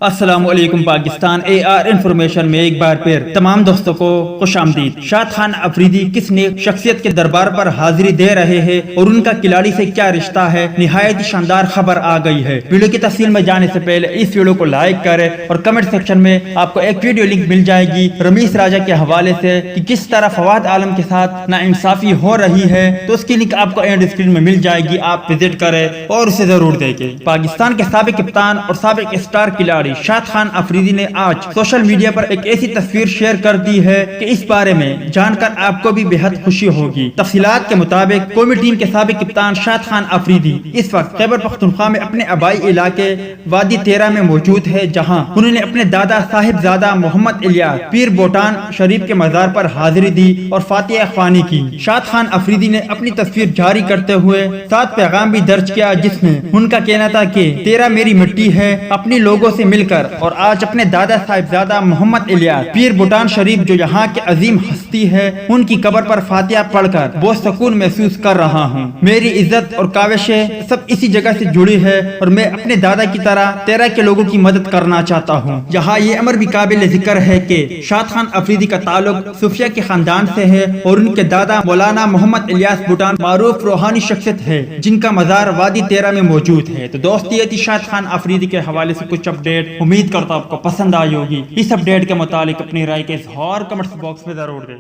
السلام علیکم پاکستان انفارمیشن میں ایک بار پھر تمام دوستوں کو خوش آمدید۔ شاہد افریدی کس نے شخصیت کے دربار پر حاضری دے رہے ہیں اور ان کا کھلاڑی سے کیا رشتہ ہے، نہایت شاندار خبر آ گئی ہے۔ ویڈیو کی تفصیل میں جانے سے پہلے اس ویڈیو کو لائک کریں اور کمنٹ سیکشن میں آپ کو ایک ویڈیو لنک مل جائے گی رمیش راجہ کے حوالے سے کہ کس طرح فواد عالم کے ساتھ ناانصافی ہو رہی ہے، تو اس کی لنک آپ کو اینڈ اسکرین میں مل جائے گی، آپ وزٹ کریں اور اسے ضرور دیکھیں۔ پاکستان کے سابق کپتان اور سابق اسٹار کھلاڑی شاہد افریدی نے آج سوشل میڈیا پر ایک ایسی تصویر شیئر کر دی ہے کہ اس بارے میں جان کر آپ کو بھی بہت خوشی ہوگی۔ تفصیلات کے مطابق قومی ٹیم کے سابق کپتان شاہد افریدی اس وقت خیبر پختونخوا میں اپنے آبائی علاقے وادی تیرہ میں موجود ہے، جہاں انہوں نے اپنے دادا صاحبزادہ محمد الیاس پیر بوٹان شریف کے مزار پر حاضری دی اور فاتحہ خوانی کی۔ شاہد افریدی نے اپنی تصویر جاری کرتے ہوئے 7 پیغام بھی درج کیا، جس میں ان کا کہنا تھا کہ تیرہ میری مٹی ہے، اپنی لوگوں سے مل کر اور آج اپنے دادا صاحبزادہ محمد الیاس پیر بوٹان شریف جو یہاں کے عظیم ہستی ہے ان کی قبر پر فاتحہ پڑھ کر بہت سکون محسوس کر رہا ہوں۔ میری عزت اور کاوشیں سب اسی جگہ سے جڑی ہے اور میں اپنے دادا کی طرح تیرہ کے لوگوں کی مدد کرنا چاہتا ہوں۔ یہاں یہ امر بھی قابل ذکر ہے کہ شاہد افریدی کا تعلق صوفیہ کے خاندان سے ہے اور ان کے دادا مولانا محمد الیاس بوٹان معروف روحانی شخصیت ہے جن کا مزار وادی تیرہ میں موجود ہے۔ تو دوست یہ تھی شاہد افریدی کے حوالے سے کچھ اپڈیٹ، امید کرتا ہوں آپ کو پسند آئی ہوگی۔ اس اپڈیٹ کے متعلق اپنی رائے کے اظہار کمنٹس باکس میں ضرور دیں۔